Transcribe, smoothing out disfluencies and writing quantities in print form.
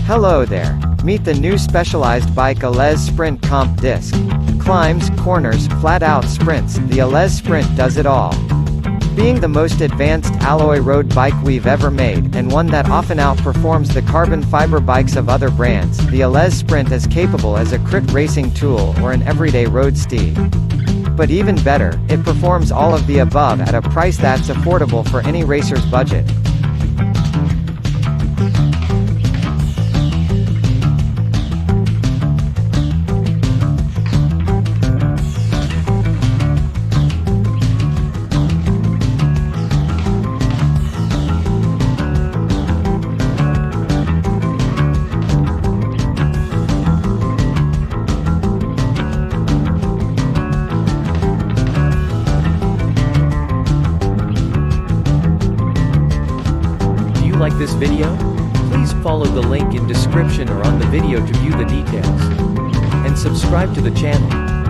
Hello there. Meet the new specialized bike Allez Sprint Comp Disc. Climbs, corners, flat-out sprints, the Allez Sprint does it all. Being the most advanced alloy road bike we've ever made, and one that often outperforms the carbon fiber bikes of other brands, the Allez Sprint is capable as a crit racing tool or an everyday road steed. But even better, it performs all of the above at a price that's affordable for any racer's budget. Like this video? Please follow the link in description or on the video to view the details. And subscribe to the channel.